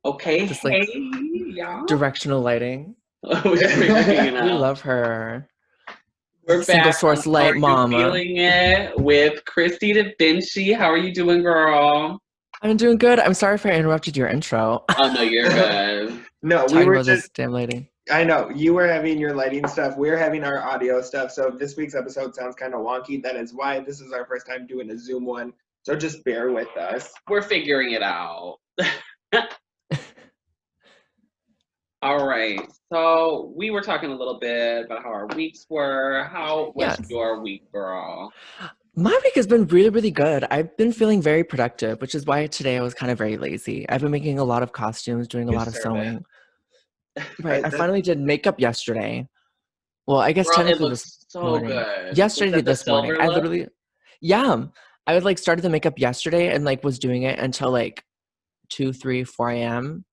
Okay, Just like hey, y'all. directional lighting. We're just figuring it We out. love her. We're Single back on source How light Are You mama. Feeling It with Christie Davinci. How are you doing, girl? I'm doing good. I'm sorry if I interrupted your intro. Oh, no, you're good. No, we Talking were about just, this damn lady. I know, you were having your lighting stuff. We're having our audio stuff. So if this week's episode sounds kind of wonky, that is why this is our first time doing a Zoom one. So just bear with us. We're figuring it out. All right. So we were talking a little bit about how our weeks were. How was Yes. your week, girl? My week has been really, really good. I've been feeling very productive, which is why today I was kind of very lazy. I've been making a lot of costumes, doing a You lot of deserve it. sewing. Right. I finally did makeup yesterday. Well, I guess Girl, it technically this looks so morning. good. Was Yesterday to it the this morning. silver I look? literally, yeah. I would like started the makeup yesterday and like was doing it until like 2, 3, 4 a.m.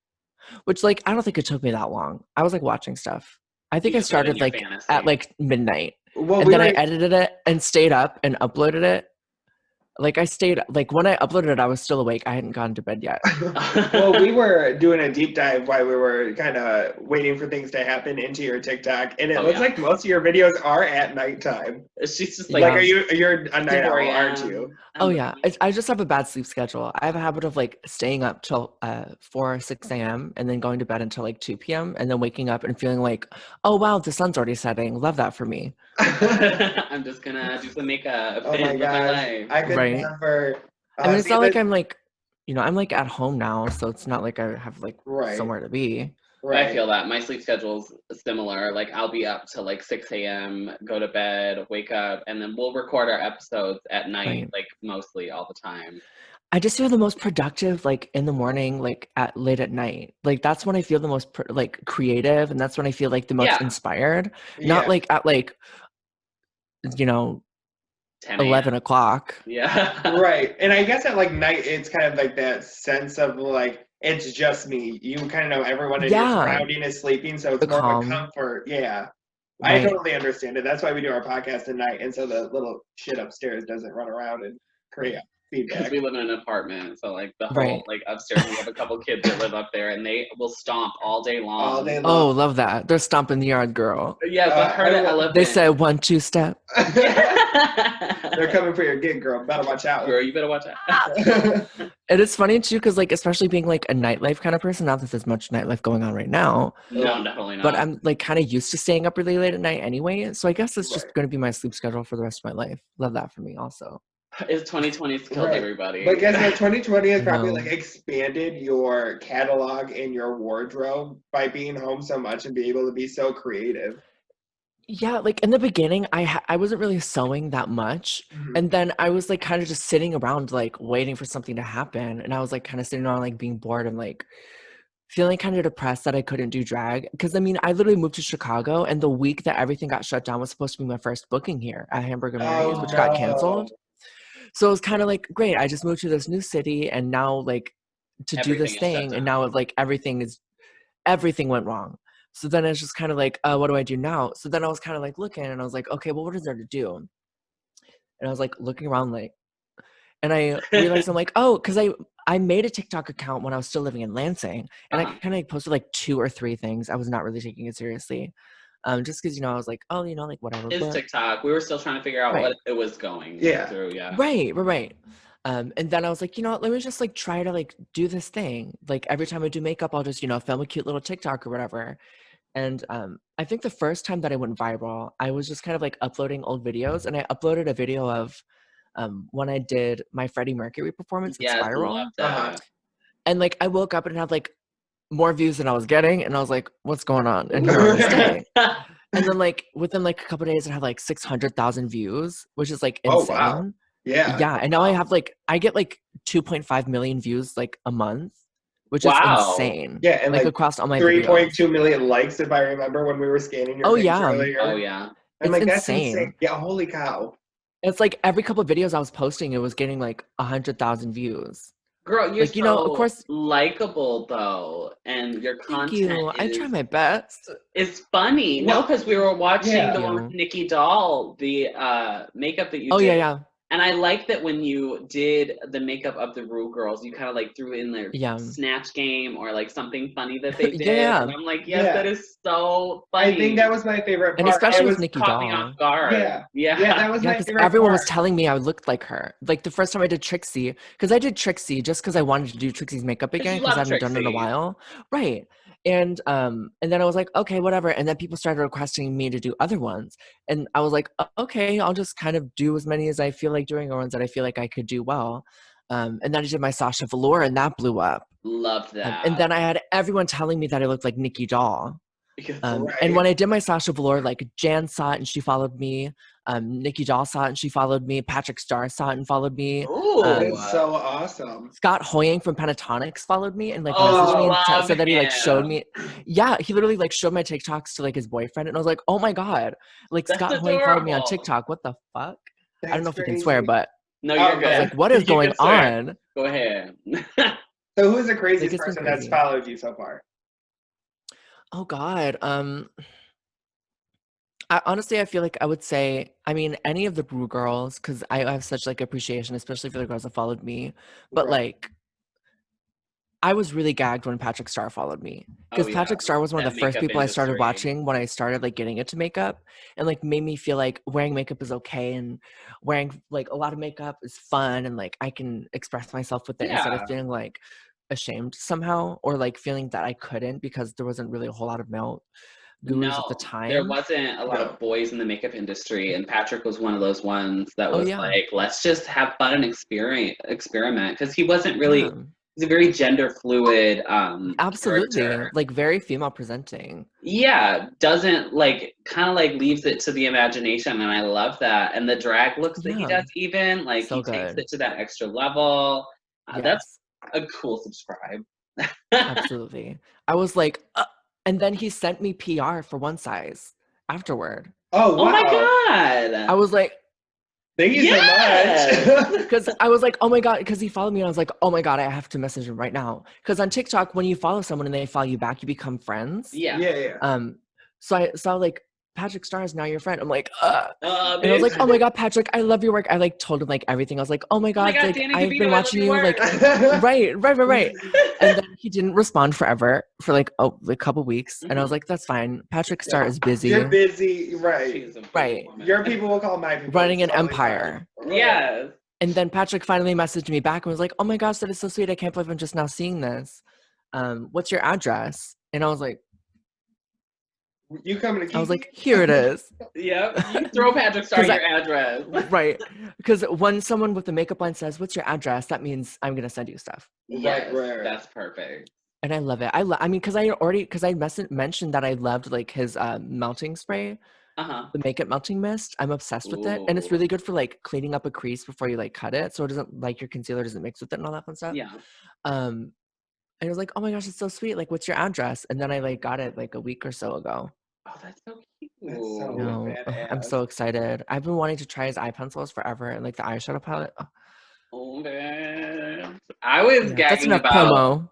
Which like I don't think it took me that long. I was like watching stuff. I think You I just live in started your like at fantasy. like midnight. Well, And we then I were, edited it and stayed up and uploaded it. Like I stayed like when I uploaded it, I was still awake. I hadn't gone to bed yet. well, we were doing a deep dive while we were kind of waiting for things to happen into your TikTok, and it Oh, looks yeah. like most of your videos are at nighttime. She's just Like, like Yeah. you're a night 4 owl, aren't a.m. you? Oh I'm yeah. ready. I just have a bad sleep schedule. I have a habit of like staying up till 4 or 6 a.m. and then going to bed until like 2 p.m. and then waking up and feeling like, oh wow, the sun's already setting. Love that for me. I'm just gonna do some makeup Oh my and live my gosh, life. I could Right. never. I mean, it's See not like that? I'm like, I'm like at home now, so it's not like I have like Right, somewhere to be. I right. feel that my sleep schedule's similar. Like I'll be up till like 6 a.m., go to bed, wake up, and then we'll record our episodes at night, Right. like mostly all the time. I just feel the most productive like in the morning, like at late at night. Like that's when I feel the most like creative, and that's when I feel like the most Yeah, inspired. Not Yeah, like at like you know 10 a.m. 11 o'clock. Yeah. right. And I guess at like night, it's kind of like that sense of like it's just me. You kind of know everyone in your Yeah, surrounding is sleeping, so the it's more of a calm. comfort. Yeah, I Right. totally understand it. That's why we do our podcast at night, and so the little shit upstairs doesn't run around and create Because feedback we live in an apartment, so like the whole Right. like upstairs, we have a couple kids that live up there, and they will stomp all day all long. day long. Oh, love that. They're stomping the yard, girl. Yeah, but her I the will. They elephant. said 1, 2 step. They're Yeah. coming for your gig, girl. Better watch out. Girl, you better watch out. It is funny too, because like especially being like a nightlife kind of person, not that there's much nightlife going on right now, No, definitely but not. I'm like kind of used to staying up really late at night anyway. So I guess it's Right. just going to be my sleep schedule for the rest of my life. Love that for me also. It's 2020's killed Right. But everybody. guess what? 2020 has I probably like know. expanded your catalog and your wardrobe by being home so much and be able to be so creative. Yeah, like in the beginning, I wasn't really sewing that much, Mhm. and then I was like kind of just sitting around like waiting for something to happen, and I was like kind of sitting around like being bored and like feeling kind of depressed that I couldn't do drag. Because I mean, I literally moved to Chicago, and the week that everything got shut down was supposed to be my first booking here at Hamburger Mary's, Oh which got no. canceled. So it was kind of like, great, I just moved to this new city, and now like to do Everything this is shut thing, and now down. like everything went wrong. So then it's just kind of like, what do I do now? So then I was kind of like looking, and I was like, okay, well, what is there to do? And I was like looking around, like, and I realized I'm like, oh, because I made a TikTok account when I was still living in Lansing, and I Uh-huh. kind of posted like 2 or 3 things. I was not really taking it seriously, just because I was like, oh, like whatever. It's But TikTok. We were still trying to figure out what right, it was going Yeah. through. Yeah. right. And then I was like, let me just like try to like do this thing. Like every time I do makeup, I'll just film a cute little TikTok or whatever. And I think the first time that I went viral, I was just kind of like uploading old videos, and I uploaded a video of when I did my Freddie Mercury performance at Yes, love Spiral. Uh-huh. that. And like I woke up and it had like more views than I was getting, and I was like, what's going on? And here I am today. And then like within like a couple days, it had like 600,000 views, which is like Oh wow. insane. Yeah. Yeah, and now I get like 2.5 million views like a month, which is Wow. insane. Yeah, and Like like across all my videos. 3.2 million likes if I remember when we were scanning your Oh page yeah, Oh earlier. yeah. I'm it's like, that's insane. insane. Yeah, holy cow. It's like every couple of videos I was posting, it was getting like 100,000 views. Girl, you're Like, of so course, likable though, and your thank content you. I try is my best. is funny. No, Well, because we were watching yeah. the one with You. Nikki Doll, the makeup that you Oh yeah, did. yeah. And I like that when you did the makeup of the Rue girls, you kind of like threw in their Yeah. snatch game or like something funny that they did. Yeah. And I'm like, yes, that is so funny. I think that was my favorite part. And especially with was Nikki caught me Doll. off guard. Yeah, that was my because favorite everyone part. was telling me I looked like her. Like the first time I did Trixie, because I did Trixie just because I wanted to do Trixie's makeup again because I hadn't done it in a while. Right. And then I was like, okay, whatever. And then people started requesting me to do other ones. And I was like, okay, I'll just kind of do as many as I feel like doing or ones that I feel like I could do well. And then I did my Sasha Velour and that blew up. Loved that. And then I had everyone telling me that I looked like Nikki Doll. Right. And when I did my Sasha Velour, like Jan saw it and she followed me. Nikki Doll saw it and she followed me. Patrick Starr saw it and followed me. That's so awesome. Scott Hoying from Pentatonics followed me and like messaged me and said that he like showed me. Yeah, he literally like showed my TikToks to like his boyfriend and I was like, oh my god, like That's Scott Hoying followed me on TikTok. What the fuck? I don't know if you can swear, but no, you're good. Like, what is going on? Go ahead. So who's the craziest person that's followed you so far? Oh god. Honestly, I feel like I would say, I mean, any of the Brew girls, because I have such like appreciation, especially for the girls that followed me. But like, I was really gagged when Patrick Starr followed me because Patrick Starr was one of the first people I started watching when I started like getting into makeup, and like made me feel like wearing makeup is okay and wearing like a lot of makeup is fun and like I can express myself with it instead of feeling like ashamed somehow or like feeling that I couldn't because there wasn't really a whole lot of male gurus at the time. There wasn't a lot of boys in the makeup industry, and Patrick was one of those ones that was like, let's just have fun and experiment, because he wasn't really, he's a very gender fluid absolutely character. Like very female presenting. Yeah, doesn't like, kind of like leaves it to the imagination, and I love that. And the drag looks that he does, even like so he takes it to that extra level. That's a cool subscribe. Absolutely. I was like, and then he sent me PR for one size afterward. Oh, wow. Oh my god. I was like, thank you so much. Because I was like, oh my god, because he followed me and I was like, oh my god, I have to message him right now. Because on TikTok, when you follow someone and they follow you back, you become friends. Yeah. So I saw like Patrick Starr is now your friend. I'm like, and I was like, oh my god, Patrick, I love your work. I like told him like everything. I was like, oh my god, like I've been watching you like right. And then he didn't respond forever for like a couple weeks, and I was like, that's fine. Patrick Starr is busy. You're busy, right? Your people will call my people. Running an empire. Yes. And then Patrick finally messaged me back and was like, oh my gosh, that is so sweet. I can't believe I'm just now seeing this. What's your address? And I was like, you coming to I was like, here it is. Yep. You throw Patrick Starr your address. Right. Because when someone with the makeup line says, what's your address? That means I'm going to send you stuff. Yes, that's perfect. And I love it. I mean, because I mentioned that I loved like his melting spray. The makeup melting mist. I'm obsessed with it. And it's really good for like cleaning up a crease before you like cut it. So it doesn't like your concealer doesn't mix with it and all that fun stuff. Yeah. And I was like, oh my gosh, it's so sweet. Like, what's your address? And then I like got it like a week or so ago. Oh, that's so cute. That's so I'm so excited. I've been wanting to try his eye pencils forever and like the eyeshadow palette. Oh man. I was gagging about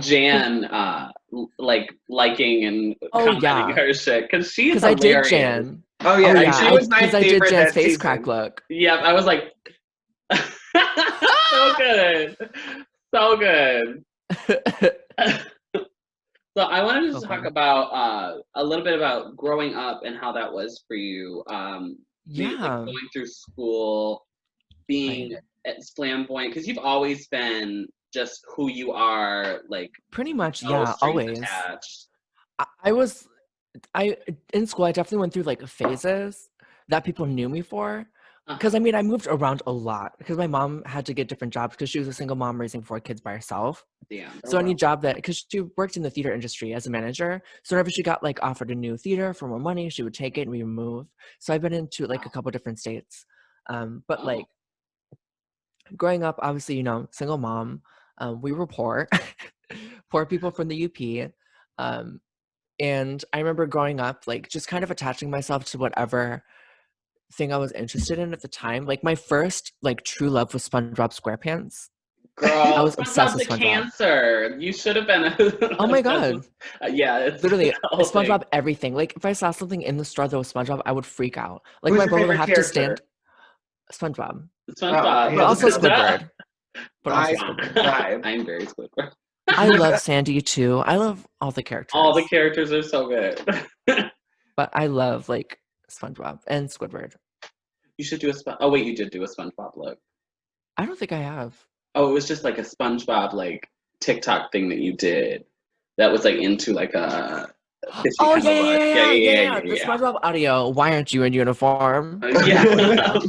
Jan like liking and commenting her shit because she's hilarious. I did Jan. Oh yeah, she was my favorite. Because I did Jan's face crack look. Yep, I was like so good. So good. So I wanted to talk about a little bit about growing up and how that was for you. Going through school, being flamboyant, because you've always been just who you are, like pretty much, always. Attached. I in school I definitely went through like phases that people knew me for. Because I mean, I moved around a lot because my mom had to get different jobs because she was a single mom raising 4 kids by herself. Damn. So any job because she worked in the theater industry as a manager. So whenever she got like offered a new theater for more money, she would take it and we would move. So I've been into like a couple different states. But like growing up, obviously, you know, single mom, we were poor, poor people from the UP. And I remember growing up, like just kind of attaching myself to whatever thing I was interested in at the time. Like my first like true love was SpongeBob SquarePants. Girl, I was obsessed with SpongeBob. Cancer. You should have been. Oh my god! Yeah, it's literally SpongeBob. Everything. Like if I saw something in the store that was SpongeBob, I would freak out. Like Who's my brother would have character? to stand. SpongeBob. SpongeBob. But also Squidward. I'm very Squidward. I love Sandy too. I love all the characters. All the characters are so good. But I love like SpongeBob and Squidward. You should do oh wait, you did do a SpongeBob look. I don't think I have. Oh, it was just like a SpongeBob like TikTok thing that you did. That was like into like a. Oh yeah. The SpongeBob audio. Why aren't you in uniform? Yeah,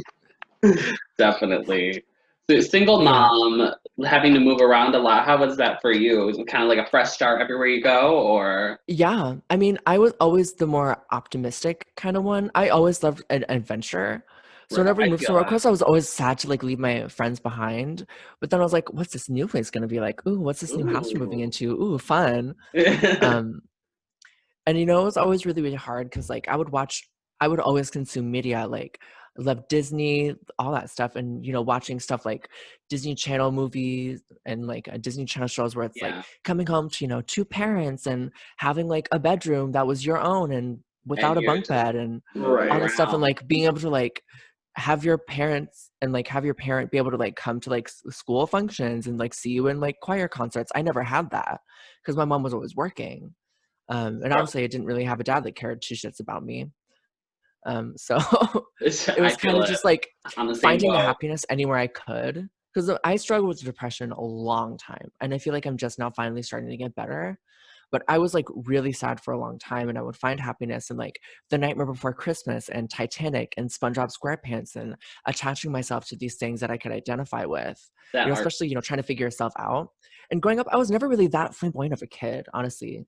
definitely. So, single mom, having to move around a lot. How was that for you? Was it kind of like a fresh start everywhere you go, or? Yeah, I mean, I was always the more optimistic kind of one. I always loved an adventure. So whenever we moved somewhere, of course, I was always sad to like leave my friends behind. But then I was like, what's this new place gonna be like? Ooh, what's this new house we're moving into? Ooh, fun. And you know, it was always really, really hard because like I would always consume media. Like I love Disney, all that stuff. And, you know, watching stuff like Disney Channel movies and like Disney Channel shows where it's like coming home to, you know, two parents and having like a bedroom that was your own and without a bunk bed and all this stuff. And like being able to like have your parents and like have your parent be able to like come to like school functions and like see you in like choir concerts. I never had that because my mom was always working. And honestly, I didn't really have a dad that cared two shits about me. So it was kind of just like finding the happiness anywhere I could. Because I struggled with depression a long time. And I feel like I'm just now finally starting to get better. But I was like really sad for a long time. And I would find happiness in like The Nightmare Before Christmas and Titanic and SpongeBob SquarePants and attaching myself to these things that I could identify with. You know, especially, you know, trying to figure yourself out. And growing up, I was never really that flamboyant of a kid, honestly.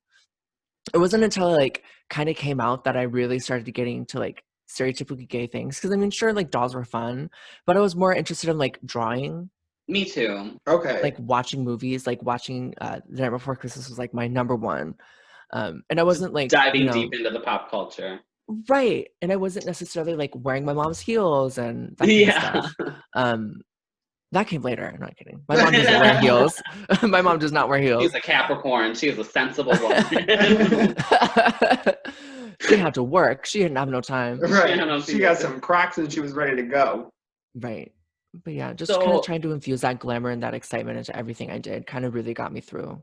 It wasn't until I like kind of came out that I really started getting into like stereotypically gay things. Because I mean, sure, like dolls were fun, but I was more interested in like drawing. Me too. Okay. Like watching movies, like watching The Night Before Christmas was like my number one. And I wasn't like diving deep into the pop culture. Right. And I wasn't necessarily like wearing my mom's heels and that kind of stuff. That came later. I'm not kidding. My mom doesn't wear heels. My mom does not wear heels. She's a Capricorn. She is a sensible woman. She had to work. She didn't have no time. Right. She got some Crocs and she was ready to go. Right. But yeah, just kind of trying to infuse that glamour and that excitement into everything I did kind of really got me through.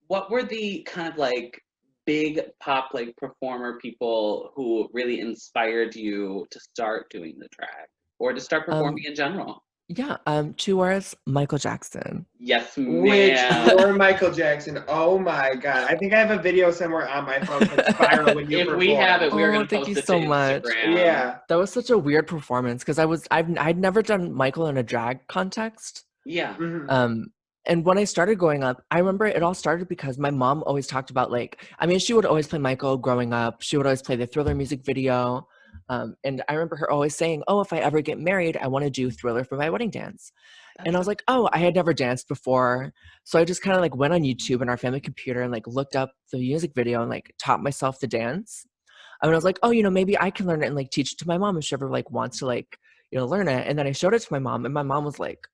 What were the kind of like big pop like performer people who really inspired you to start doing the drag or to start performing in general? Yeah, 2 words, Michael Jackson. Yes, ma'am. Which or Michael Jackson? Oh my God! I think I have a video somewhere on my phone that's viral when you perform. If we have it, we're gonna thank post you it so to much. Instagram. Yeah, that was such a weird performance because I'd never done Michael in a drag context. Yeah. Mm-hmm. And when I started growing up, I remember it all started because my mom always talked about like, I mean, she would always play Michael growing up. She would always play the Thriller music video. And I remember her always saying, oh, if I ever get married, I want to do Thriller for my wedding dance. And I was like, oh, I had never danced before. So I just kind of like went on YouTube and our family computer and like looked up the music video and like taught myself the dance. And I was like, oh, you know, maybe I can learn it and like teach it to my mom if she ever like wants to like, you know, learn it. And then I showed it to my mom and my mom was like,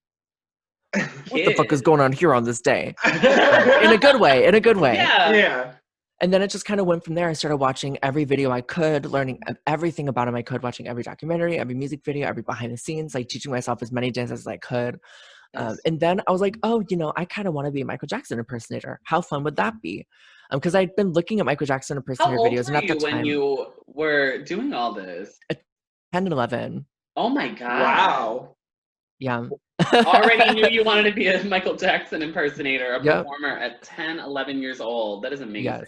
what the fuck is going on here on this day? In a good way, Yeah. And then it just kind of went from there. I started watching every video I could, learning everything about him I could, watching every documentary, every music video, every behind the scenes, like teaching myself as many dances as I could. Yes. And then I was like, oh, you know, I kind of want to be a Michael Jackson impersonator. How fun would that be? Because I'd been looking at Michael Jackson impersonator videos. And at the time, when you were doing all this? 10 and 11. Oh my God. Wow. Yeah. Already knew you wanted to be a Michael Jackson impersonator, a performer at 10, 11 years old. That is amazing. Yes.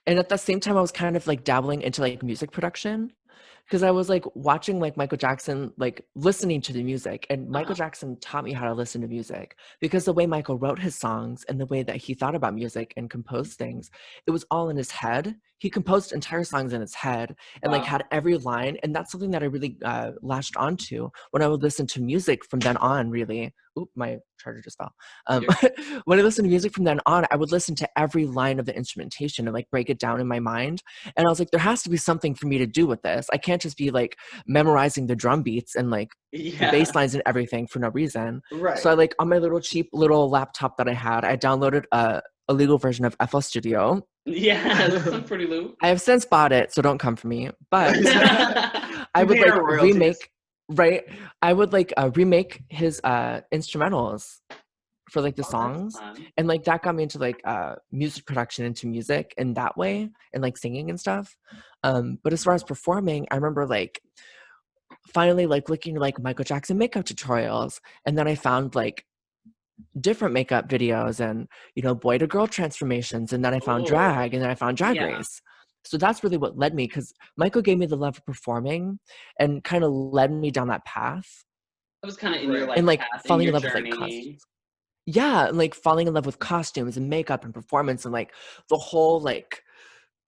And at the same time, I was kind of like dabbling into like music production because I was like watching like Michael Jackson, like listening to the music. And Michael Jackson taught me how to listen to music because the way Michael wrote his songs and the way that he thought about music and composed things, it was all in his head. He composed entire songs in his head and like had every line. And that's something that I really latched onto when I would listen to music from then on, really. Oop, my charger just fell. When I listened to music from then on, I would listen to every line of the instrumentation and like break it down in my mind. And I was like, there has to be something for me to do with this. I can't just be like memorizing the drum beats and like the bass lines and everything for no reason. Right. So I like on my little cheap little laptop that I had, I downloaded a legal version of FL Studio. Yeah, that's pretty loop. I have since bought it, so don't come for me. But I would like remake. Right? I would like remake his instrumentals for like the Oh, that's songs, fun. and like that got me into like music production, into music in that way, and like singing and stuff. But as far as performing, I remember like finally like looking like Michael Jackson makeup tutorials, and then I found like different makeup videos and, you know, boy to girl transformations, and then I found Oh, drag, and then I found Drag yeah. Race. So that's really what led me, because Michael gave me the love of performing and kind of led me down that path, It was kind of in your Right. and like like path, in falling in your love with like costumes. journey. Yeah, and like falling in love with costumes and makeup and performance and like the whole like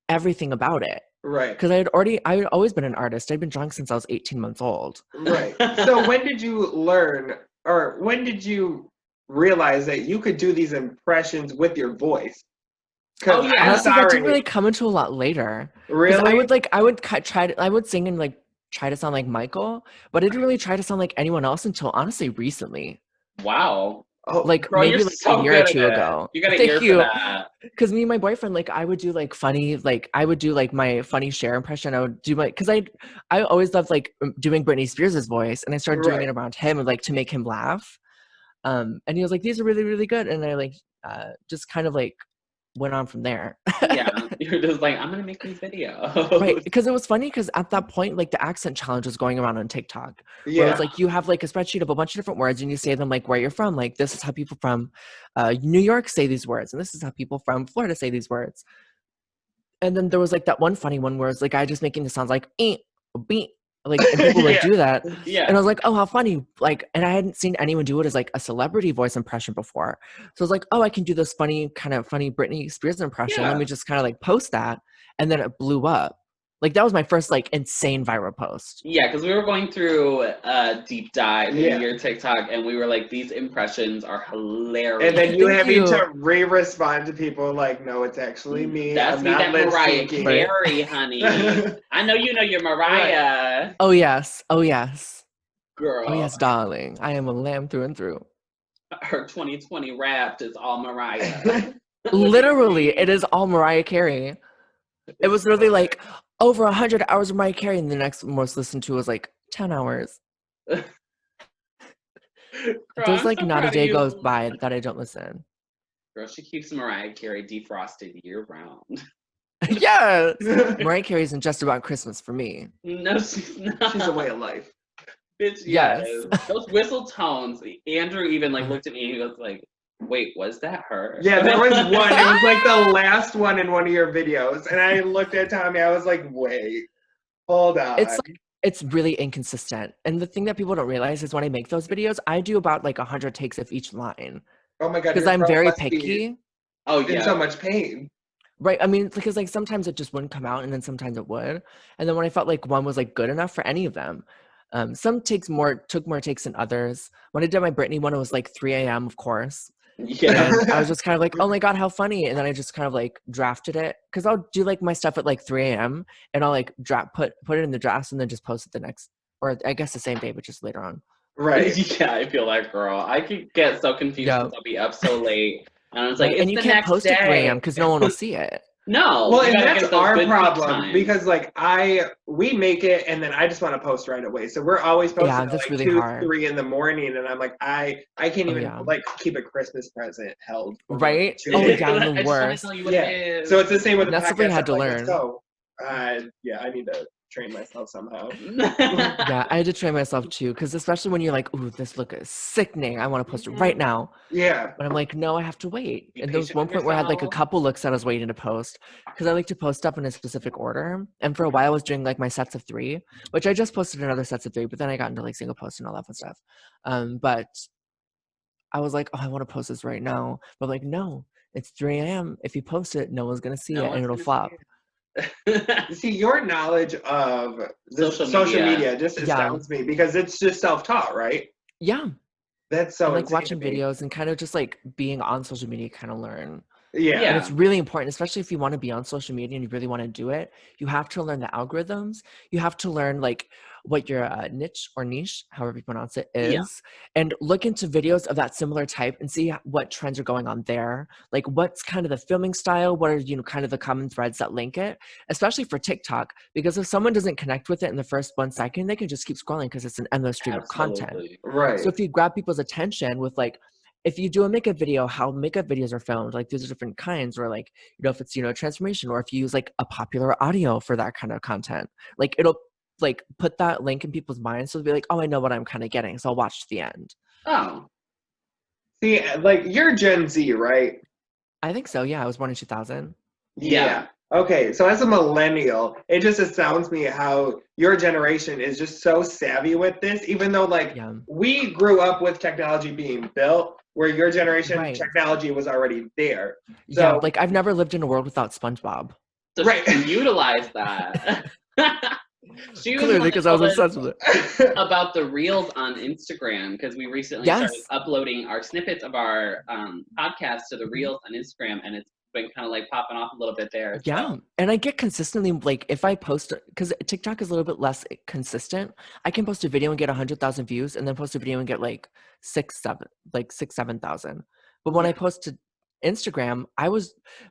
everything about it. Right. Because I had always been an artist. I'd been drawing since I was 18 months old. Right. So when did you learn, or when did you realize that you could do these impressions with your voice? Because Oh, yeah. I'm Honestly, that didn't sorry. really come until a lot later. Because Really? I would try to, I would sing and like try to sound like Michael, but I didn't really try to sound like anyone else until honestly recently. Wow. Oh, Like Girl, you're maybe like a so year or good at two it. ago. You got an Thank ear for you. that. Because me and my boyfriend, like I would do like funny, like I would do like my funny Cher impression. I would do my, because I always loved like doing Britney Spears' voice, and I started doing it right. around him, like to make him laugh. And he was like, these are really, really good. And I like just kind of like went on from there. Yeah. You're just like, I'm gonna make these videos. Right, because it was funny, because at that point, like the accent challenge was going around on TikTok, where it was Yeah. like you have like a spreadsheet of a bunch of different words, and you say them like where you're from. Like this is how people from New York say these words, and this is how people from Florida say these words. And then there was like that one funny one where it's like I just making the sounds like beep, like, and people would Yeah. do that, Yeah. and I was like, oh, how funny! Like, and I hadn't seen anyone do it as like a celebrity voice impression before, so I was like, oh, I can do this funny kind of funny Britney Spears impression. Let Yeah. me just kind of like post that, and then it blew up. Like that was my first like insane viral post. Yeah, because we were going through a deep dive Yeah. in your TikTok, and we were like, these impressions are hilarious. And then you Thank having you. to re-respond to people like, no, it's actually me. That's I'm me, not that lip Mariah syncing. Carey, honey. I know you know your Mariah, Oh yes, oh yes, girl. oh yes, darling. I am a lamb through and through. Her 2020 Wrapped is all Mariah. Literally, it is all Mariah Carey. It was really like over 100 hours of Mariah Carey, and the next most listened to was like 10 hours. Girl, There's I'm like so not a proud of day you. goes by that I don't listen. Girl, she keeps Mariah Carey defrosted year round. Yes! Mariah Carey isn't just about Christmas for me. No, she's not. She's a way of life. Bitch, Yes. Those whistle tones. Andrew even like looked at me and he was like, wait, was that her? Yeah, there was one. It was like the last one in one of your videos. And I looked at Tommy. I was like, wait, hold on. It's really inconsistent. And the thing that people don't realize is when I make those videos, I do about like 100 takes of each line. Oh my God. Because your I'm throat very must be picky. Oh, in yeah. so much pain. Right. I mean, because like sometimes it just wouldn't come out, and then sometimes it would. And then when I felt like one was like good enough for any of them, some took more takes than others. When I did my Britney one, it was like 3 a.m. of course. Yeah. And I was just kind of like, oh my God, how funny. And then I just kind of like drafted it, because I'll do like my stuff at like 3 a.m. and I'll like put it in the drafts and then just post it the next, or I guess the same day, but just later on. Right. Yeah, I feel like, girl. I could get so confused because I'll be up so late. And I was like, Right, it's and you the can't next post day. at 3 a.m. because no one will see it. No. Well, you and gotta that's get those our good peak problem, times. because like we make it and then I just want to post right away. So we're always posting Yeah, at that's like really 2, hard. 3 in the morning, and I'm like, I can't Oh, even yeah. like keep a Christmas present held. For Right? 2 Oh, days. yeah, I the just want to worst. tell you what it is. So it's the same with the That's something I podcast. had to I'm like, learn. so, yeah, I need to train myself somehow. Yeah, I had to train myself too, because especially when you're like, ooh, this look is sickening. I want to post it right now. Yeah. But I'm like, no, I have to wait. Be And there was patient one with point where I had like a yourself. couple looks that I was waiting to post, because I like to post stuff in a specific order. And for a while I was doing like my sets of 3, which I just posted another sets of 3, but then I got into like single post and all that fun stuff. But I was like, oh, I want to post this right now. But like, no, it's 3 a.m. If you post it, no one's going to see No it, and one's it'll gonna flop. see it. See, your knowledge of this Social media. just Yeah. astounds me, because it's just self-taught, right? Yeah. That's so And like insane watching to me. videos and kind of just like being on social media, kind of learn. Yeah. And it's really important, especially if you want to be on social media and you really want to do it. You have to learn the algorithms. You have to learn like what your niche or niche, however you pronounce it, is, and look into videos of that similar type and see what trends are going on there. Like what's kind of the filming style, what are kind of the common threads that link it, especially for TikTok, because if someone doesn't connect with it in the first 1 second, they can just keep scrolling because it's an endless stream of content. Right. So if you grab people's attention with like, if you do a makeup video, how makeup videos are filmed, like there's different kinds, or like, if it's, a transformation, or if you use like a popular audio for that kind of content, like it'll like put that link in people's minds. So they'll be like, oh, I know what I'm kind of getting. So I'll watch to the end. Oh. See, like you're Gen Z, right? I think so. Yeah. I was born in 2000. Yeah. Okay. So as a millennial, it just astounds me how your generation is just so savvy with this, even though like we grew up with technology being built, where your generation technology was already there. So, like I've never lived in a world without SpongeBob. So she can utilize that. She was clearly because I was obsessed with it. About the reels on Instagram, because we recently started uploading our snippets of our podcast to the reels on Instagram, and it's been kind of like popping off a little bit there. Yeah. So. And I get consistently, like if I post, because TikTok is a little bit less consistent, I can post a video and get 100,000 views, and then post a video and get like 7,000. But when I post to Instagram,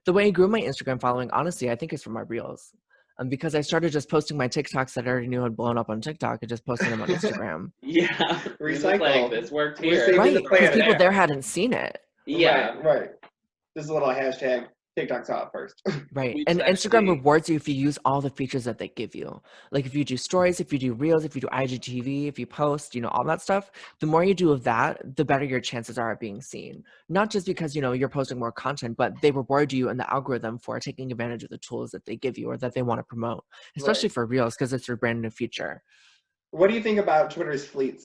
the way I grew my Instagram following, honestly, I think it's from my reels. Because I started just posting my TikToks that I already knew had blown up on TikTok and just posting them on Instagram. Recycle. Like, this worked here. Right, because people there hadn't seen it. Yeah. Right. Just a little hashtag TikTok saw it first. Right. And Instagram rewards you if you use all the features that they give you. Like if you do stories, if you do reels, if you do IGTV, if you post, all that stuff, the more you do of that, the better your chances are of being seen. Not just because, you're posting more content, but they reward you in the algorithm for taking advantage of the tools that they give you or that they want to promote, especially for reels, because it's their brand new feature. What do you think about Twitter's fleets?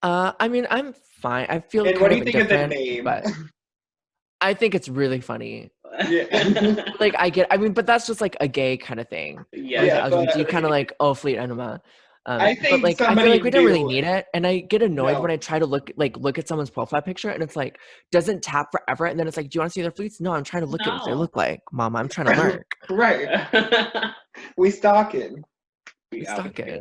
I mean, I'm fine. I feel and kind what do you of think indifferent, of the name? But I think it's really funny. Yeah. Like but that's just like a gay kind of thing. Yeah. Like, you kind of like, oh, fleet enema. I think but like I feel like we don't really need it, and I get annoyed when I try to look at someone's profile picture and it's like doesn't tap forever, and then it's like, do you want to see their fleets? No, I'm trying to look at what they look like, Mama. I'm trying to learn. Right. We stalking. We stalking.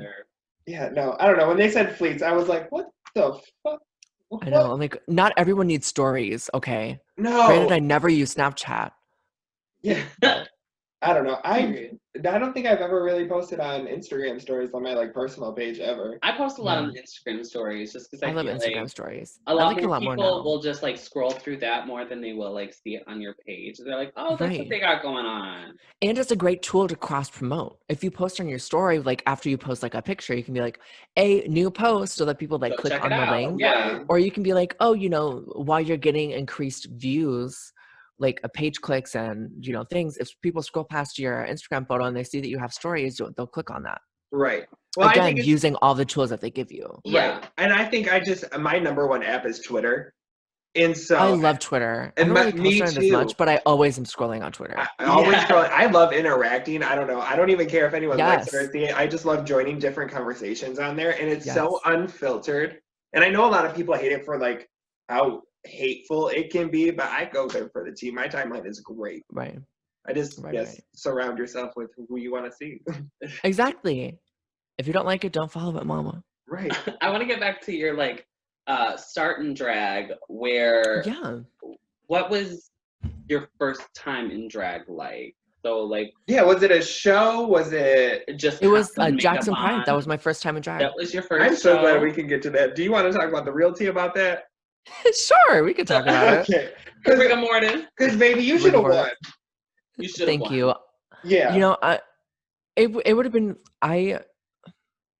Yeah. No, I don't know. When they said fleets, I was like, what the fuck? What? I know. I'm like, not everyone needs stories. Okay. No. Granted, I never use Snapchat. Yeah. I don't know. I don't think I've ever really posted on Instagram stories on my like personal page ever. I post a lot on Instagram stories just because I love feel Instagram like stories. A lot more people will just like scroll through that more than they will like see it on your page. They're like, oh, that's what they got going on. And it's a great tool to cross promote. If you post on your story, like after you post like a picture, you can be like, a new post, so that people like click on the link. Yeah. Or you can be like, oh, while you're getting increased views, like a page clicks and things, if people scroll past your Instagram photo and they see that you have stories, they'll click on that. Right. Well, again, using all the tools that they give you. Yeah. And I think my number one app is Twitter. And so I love Twitter. I don't really post on it as much, but I always am scrolling on Twitter. I always scrolling. I love interacting. I don't know. I don't even care if anyone likes it or I just love joining different conversations on there. And it's so unfiltered. And I know a lot of people hate it for like how hateful it can be, but I go there for the tea. My timeline is great. Right. I just surround yourself with who you want to see. Exactly. If you don't like it, don't follow it, Mama. Right. I want to get back to your like start in drag, where what was your first time in drag like? So like was it a show? Was it just it was Jackson Pride. That was my first time in drag. That was your first I'm so glad we can get to that. Do you want to talk about the real tea about that? Sure, we can talk about it. Rigor mortis. Because maybe you should have won. You should have won. Thank you. Yeah. It would have been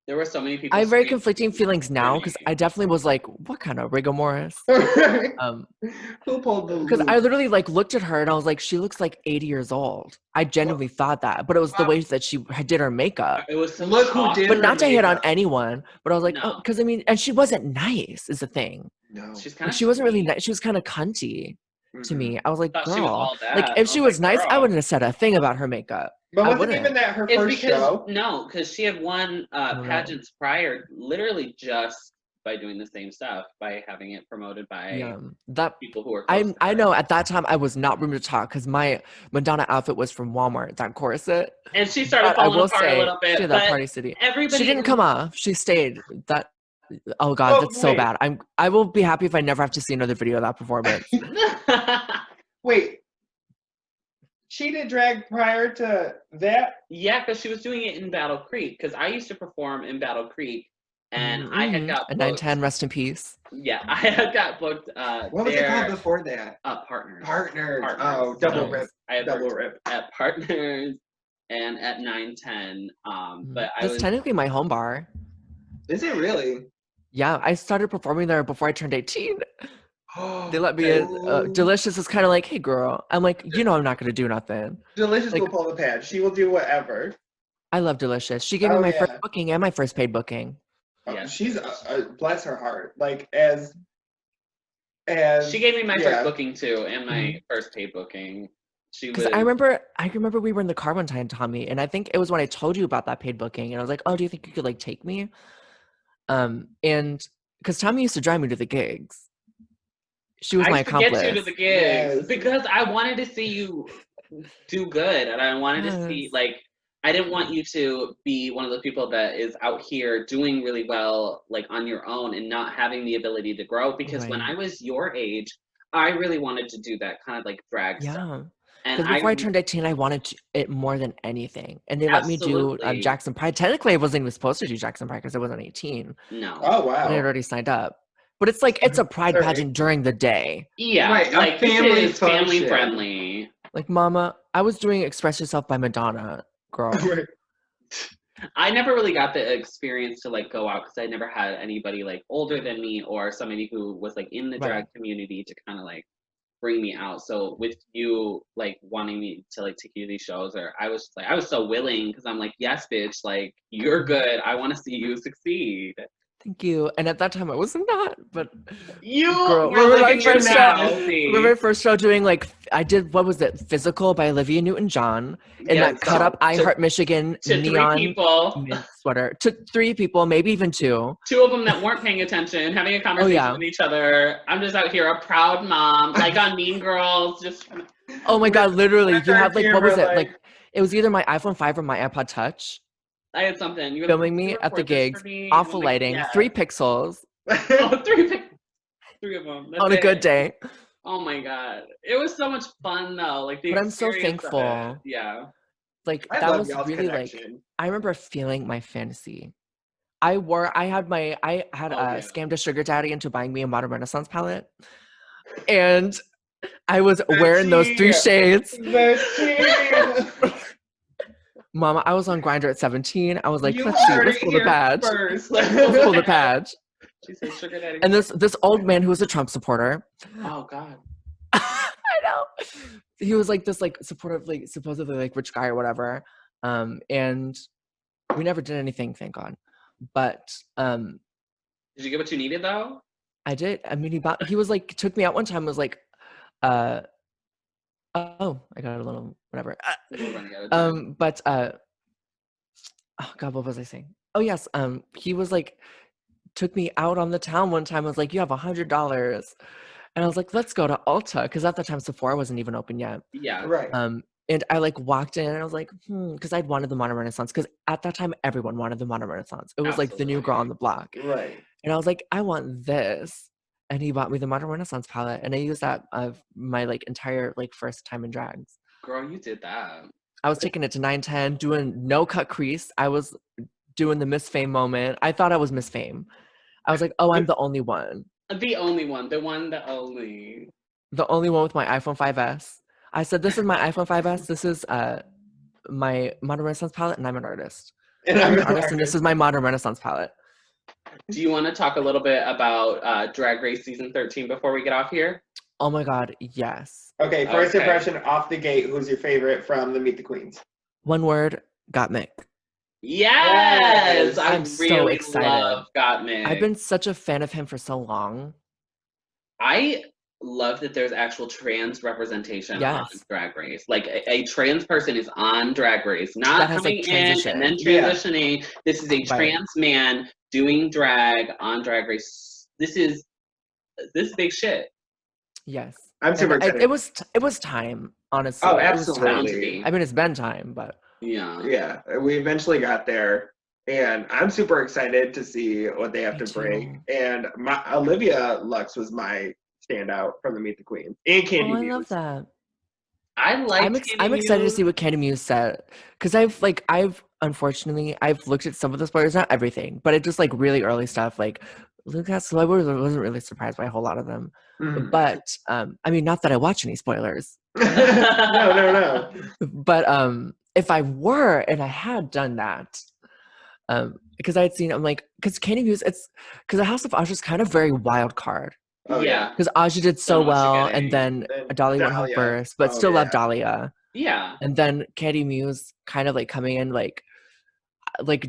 there were so many people. I have very conflicting feelings now because I definitely was like, what kind of rigor mortis? Who pulled the because I literally like looked at her and I was like, she looks like 80 years old. I genuinely thought that, but it was the way that she did her makeup. It was some who did but not to hit on makeup. Anyone, but I was like, because I mean, and she wasn't nice is the thing. No, she wasn't really nice. She was kind of cunty to me. I was like, girl, like if she was nice, I wouldn't have said a thing about her makeup. But wasn't even that her first show? No, because she had won pageants prior, literally just by doing the same stuff, by having it promoted by people who are I know at that time I was not room to talk because my Madonna outfit was from Walmart, that corset. And she started falling apart a little bit. She had that Party City. She didn't come off. She stayed. Oh God, that's so bad. I will be happy if I never have to see another video of that performance. Wait. She did drag prior to that? Yeah, because she was doing it in Battle Creek. Because I used to perform in Battle Creek, and I had got booked. 910, rest in peace. Yeah, I had got booked. What was it called before that? Partners. Oh, double rip. I had double rip at Partners and at 910. But that's technically my home bar. Is it really? Yeah, I started performing there before I turned 18. They let me in. Delicious is kind of like, hey, girl. I'm like, I'm not going to do nothing. Delicious will pull the pad. She will do whatever. I love Delicious. She gave me my first booking and my first paid booking. Yeah. She's, bless her heart. Like, as she gave me my first booking, too, and my first paid booking. I remember we were in the car one time, Tommy, and I think it was when I told you about that paid booking, and I was like, oh, do you think you could, like, take me? And because Tommy used to drive me to the gigs. She was my accomplice. I used to get you to the gigs because I wanted to see you do good, and I wanted to see, like, I didn't want you to be one of those people that is out here doing really well, like, on your own and not having the ability to grow. Because when I was your age, I really wanted to do that kind of, like, drag stuff. Because before I turned 18, I wanted it more than anything. And they let me do Jackson Pride. Technically, I wasn't even supposed to do Jackson Pride because I wasn't 18. No. Oh, wow. But I had already signed up. But it's like, it's a pride pageant during the day. Yeah, right, like, family friendly. Like, Mama, I was doing Express Yourself by Madonna, girl. I never really got the experience to, like, go out because I never had anybody, like, older than me or somebody who was, like, in the drag community to kind of, like, bring me out. So with you, like, wanting me to, like, take you to these shows, or I was so willing because I'm like, yes, bitch, like, you're good. I want to see you succeed. Thank you. And at that time, I was not, but remember my first show doing, like, I did, what was it, Physical by Olivia Newton-John, in that cut up I Heart Michigan neon sweater. To 3 people, maybe even 2. 2 of them that weren't paying attention, having a conversation with each other. I'm just out here, a proud mom, like on Mean Girls, just. Oh my God, literally, you have, like, what was it? Like, it was either my iPhone 5 or my iPod Touch. I had something. You filming me at the gigs, awful lighting, 3 pixels. 3 of them. That's on a good day. Oh my God. It was so much fun though. Like, but I'm so thankful. Yeah. Like, that was really connection. Like, I remember feeling my fantasy. I had scammed a sugar daddy into buying me a Modern Renaissance palette. And I was wearing those 3 shades. Mama, I was on Grindr at 17. I was like, let's pull the badge. Let's pull the badge. She said sugar daddy. And this old man who was a Trump supporter. Oh God. I know. He was like this, like, supportive, like, supposedly, like, rich guy or whatever. And we never did anything, thank God. But did you get what you needed though? I did. I mean, he was like, took me out one time, was like, oh, I got a little whatever. But oh God, what was I saying? Oh yes, he was like, took me out on the town one time. I was like, you have $100, and I was like, let's go to Ulta, because at the time Sephora wasn't even open yet. Yeah, right. And I, like, walked in and I was like, because I'd wanted the Modern Renaissance, because at that time everyone wanted the Modern Renaissance. It was like the new girl on the block. Right. And I was like, I want this. And he bought me the Modern Renaissance palette, and I used that my, like, entire, like, first time in drags. Girl, you did that. I was taking it to 910, doing no cut crease. I was doing the Miss Fame moment. I thought I was Miss Fame. I was like, oh, I'm the only one. The only one. The one, the only. The only one with my iPhone 5S. I said, this is my iPhone 5S. This is my Modern Renaissance palette, and I'm an artist. I'm an artist, and this is my Modern Renaissance palette. Do you want to talk a little bit about Drag Race Season 13 before we get off here? Oh my God, yes. Okay, first impression off the gate. Who's your favorite from the Meet the Queens? One word, Gottmik. Yes! I'm really so excited. Love Gottmik. I've been such a fan of him for so long. I love that there's actual trans representation on Drag Race. Like, a trans person is on Drag Race, not coming in and then transitioning. Yeah. This is a trans man doing drag on Drag Race. This is big shit. Yes. I'm super excited. It was time, honestly. Oh, absolutely. It was time. I mean, it's been time, but yeah, we eventually got there, and I'm super excited to see what they have to bring. And Olivia Lux was my standout from the Meet the Queen, and Candy Muse. I love that. I'm excited to see what Candy Muse said, because I've unfortunately looked at some of the spoilers, not everything, but it just like really early stuff. Like Lucas, so I wasn't really surprised by a whole lot of them. Mm. But I mean, not that I watch any spoilers. No. But if I were and I had done that, because I had seen, I'm like, because Candy Muse, it's because the House of Aja is kind of very wild card. Oh yeah, because Aja did so well, and then Dahlia went home first, but still loved Dahlia. Yeah, and then Candy Muse kind of like coming in like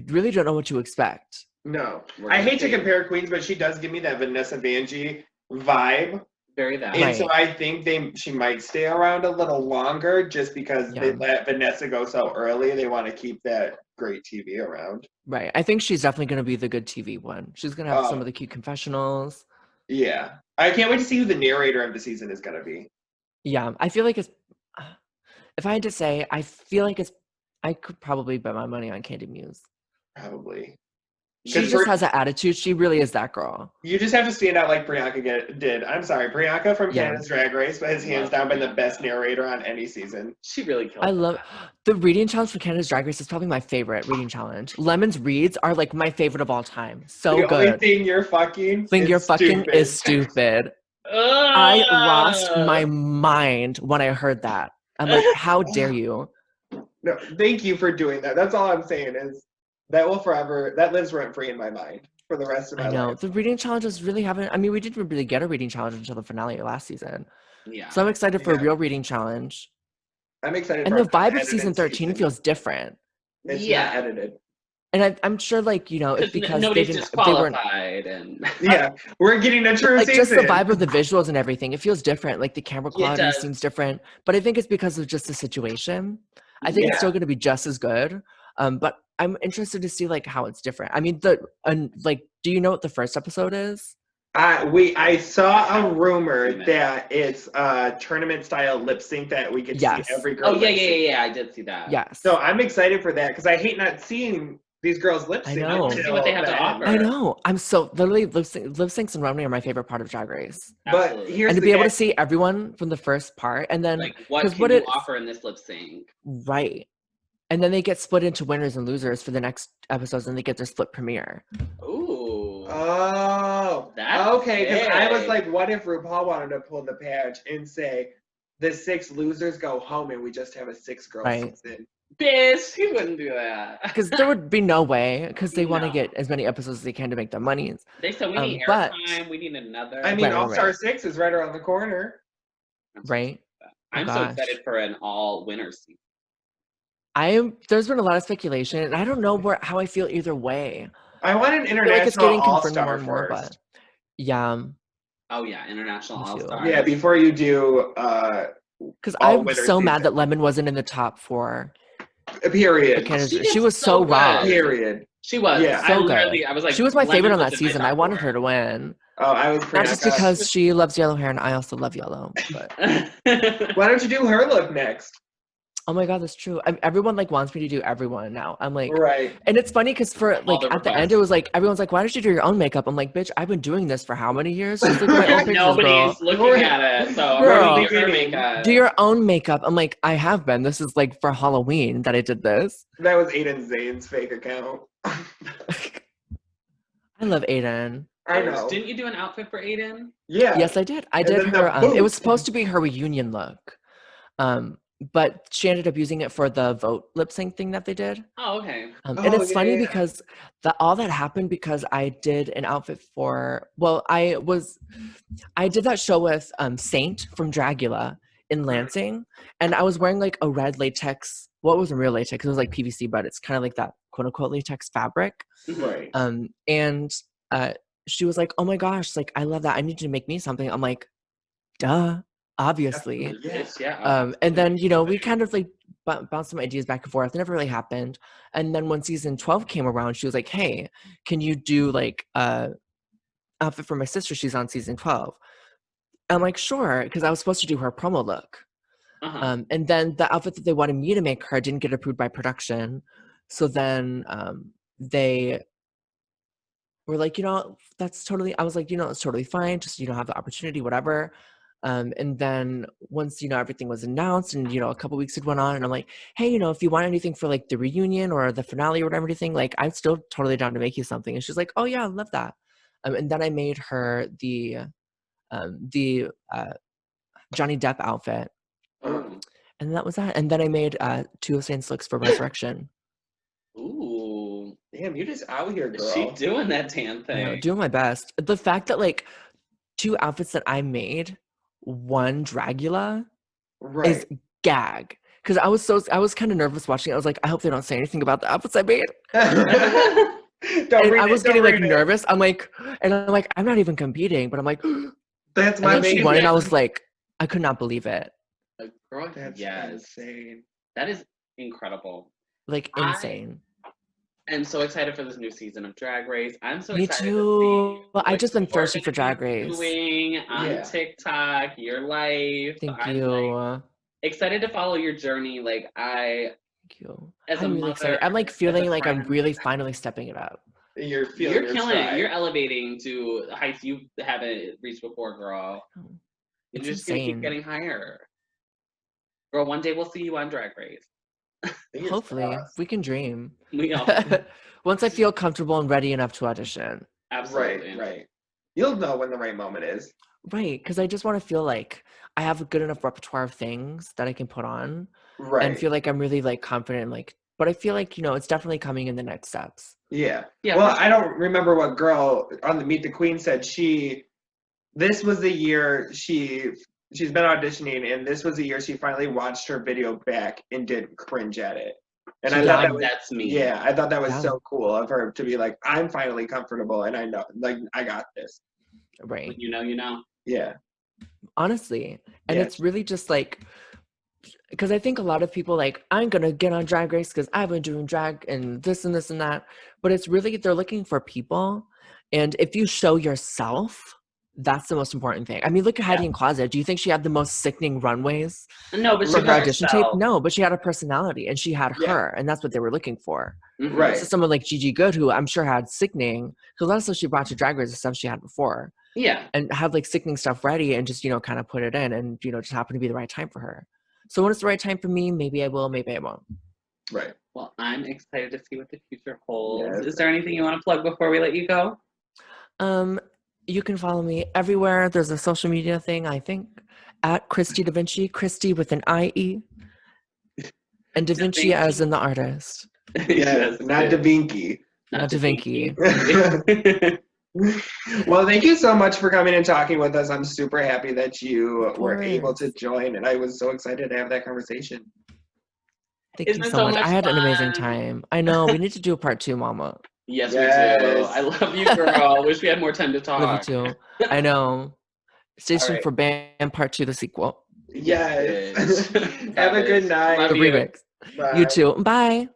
really don't know what to expect. No, I hate to compare queens, but she does give me that Vanessa Vanjie vibe. Very that. And so I think she might stay around a little longer just because they let Vanessa go so early. They want to keep that great TV around. Right. I think she's definitely going to be the good TV one. She's going to have some of the cute confessionals. Yeah. I can't wait to see who the narrator of the season is going to be. Yeah. I feel like it's, if I had to say, I feel like I could probably bet my money on Candy Muse. Probably. She just has an attitude. She really is that girl. You just have to stand out like Priyanka did. I'm sorry, Priyanka from Canada's Drag Race has hands down been the best narrator on any season. She really killed. I love the reading challenge for Canada's Drag Race is probably my favorite reading challenge. Lemon's reads are like my favorite of all time. So good. The only thing you're fucking is stupid. I lost my mind when I heard that. I'm like, how dare you? No, thank you for doing that. That's all I'm saying is that lives rent free in my mind for the rest of my life. I know. The reading challenges really haven't, I mean, we didn't really get a reading challenge until the finale last season. Yeah. So I'm excited for a real reading challenge. I'm excited and the vibe of season 13 feels different. It's not edited. And I'm sure, like, you know, it's because nobody's disqualified and we're getting a true season. Just the vibe of the visuals and everything, it feels different. Like the camera quality seems different, but I think it's because of just the situation. I think it's still going to be just as good, but I'm interested to see like how it's different. I mean, do you know what the first episode is? I saw a rumor that it's a tournament style lip sync that we could see every girl. Oh yeah, I did see that. Yes. So I'm excited for that because I hate not seeing these girls lip sync. I want to see what they have to offer. I know. I'm so literally lip syncs and runway are my favorite part of Drag Race. Absolutely. But here's to be able to see everyone from the first part and then like what can you offer in this lip sync? Right. And then they get split into winners and losers for the next episodes, and they get their split premiere. Ooh. Oh. That's okay. Because I was like, what if RuPaul wanted to pull the patch and say the 6 losers go home and we just have a 6-girl season? Bitch, he wouldn't do that. Because there would be no way, because they want to get as many episodes as they can to make their money. They said we need airtime, we need another. I mean, All-Star 6 is right around the corner. Right? I'm so excited for an all-winners season. There's been a lot of speculation, and I don't know how I feel either way. I want an international all-star first. But yeah. Oh yeah, international all-star. Yeah, before you do because I'm so mad that Lemon wasn't in the top 4. Period. She was so wrong. Period. She was. Yeah, so good. I was like, she was my favorite on that season. I wanted her to win. Oh, I was not just because she loves yellow hair, and I also love yellow. But why don't you do her look next? Oh my god, that's true. Everyone like wants me to do everyone now. I'm like, right. And it's funny because for like at the end, it was like everyone's like, "Why don't you do your own makeup?" I'm like, "Bitch, I've been doing this for how many years? Just look at my own pictures, Nobody's looking at it, so girl, do your makeup. Do your own makeup." I'm like, I have been. This is like for Halloween that I did this. That was Aiden Zane's fake account. I love Aiden. I know. Didn't you do an outfit for Aiden? Yeah. Yes, I did. I did her. It was supposed to be her reunion look. But she ended up using it for the vote lip sync thing that they did. Oh, okay. And it's funny because all that happened because I did an outfit for, I did that show with Saint from Dragula in Lansing, and I was wearing like a red latex. Well, it wasn't real latex. It was like PVC, but it's kind of like that quote unquote latex fabric. Right. And she was like, "Oh my gosh, like I love that. I need you to make me something." I'm like, duh. Obviously. Yes, and then, you know, we kind of like bounced some ideas back and forth. It never really happened. And then when season 12 came around, she was like, hey, can you do like a outfit for my sister? She's on season 12. I'm like, sure, because I was supposed to do her promo look. And then the outfit that they wanted me to make her didn't get approved by production. So then they were like, that's totally, I was like, it's totally fine. Just, have the opportunity, whatever. And then once, everything was announced and, a couple weeks had went on and I'm like, hey, if you want anything for like the reunion or the finale or whatever, anything, like I'm still totally down to make you something. And she's like, oh yeah, I love that. And then I made her the Johnny Depp outfit. And that was that. And then I made 2 of Saint's looks for Resurrection. Ooh. Damn, you're just out here, girl. She doing that damn thing. Doing my best. The fact that like 2 outfits that I made, one Dragula, is gag. Because I was kind of nervous watching it. I was like, I hope they don't say anything about the outfits I made. I was getting like nervous. I'm like, I'm not even competing, but I'm like, that's my main. She won, and I was like, I could not believe it. Girl, that's insane. That is incredible. Like insane. I'm so excited for this new season of Drag Race. I'm so excited. Me too. Well, I've just been thirsty for Drag Race. Doing on TikTok, your life. Thank you. Excited to follow your journey. Like Thank you. I'm really excited. I'm like feeling like I'm really finally stepping it up. You're killing it. You're elevating to heights you haven't reached before, girl. You're just gonna keep getting higher. Girl, one day we'll see you on Drag Race. Hopefully, we can dream. We all. Once I feel comfortable and ready enough to audition. Absolutely. Right. You'll know when the right moment is. Right, because I just want to feel like I have a good enough repertoire of things that I can put on. Right. And feel like I'm really like confident, like, but I feel like, it's definitely coming in the next steps. Yeah. Well, I don't remember what girl on the Meet the Queen said. This was the year she's been auditioning, and this was the year she finally watched her video back and didn't cringe at it. And I thought that's me. Yeah, I thought that was so cool of her to be like, I'm finally comfortable, and I know, like, I got this. Right. You know. Yeah. Honestly, and it's really just like, because I think a lot of people like, I'm gonna get on Drag Race because I've been doing drag and this and this and that, but it's really they're looking for people, and if you show yourself. That's the most important thing. I mean, look at Heidi in Closet. Do you think she had the most sickening runways? No, but for her audition tape? No, but she had a personality, and she had her, and that's what they were looking for. Mm-hmm. Right. So someone like Gigi Good, who I'm sure had sickening, because a lot of stuff she brought to Drag Race is stuff she had before. Yeah. And had like sickening stuff ready, and just kind of put it in, and just happened to be the right time for her. So when it's the right time for me, maybe I will, maybe I won't. Right. Well, I'm excited to see what the future holds. Yes. Is there anything you want to plug before we let you go? You can follow me everywhere. There's a social media thing, I think, at Christie Davinci, Christie with an I-E, and Davinci as in the artist. Yes, not Davinci. Not Davinci. Well, thank you so much for coming and talking with us. I'm super happy that you were able to join, and I was so excited to have that conversation. Thank you so much. I had an amazing time. I know. We need to do a part 2, Mama. Yes, we do. I love you, girl. Wish we had more time to talk. Love you too. I know. Stay tuned for Bam Part 2, the sequel. Yes. Have a good night. The remix. Bye. You too. Bye.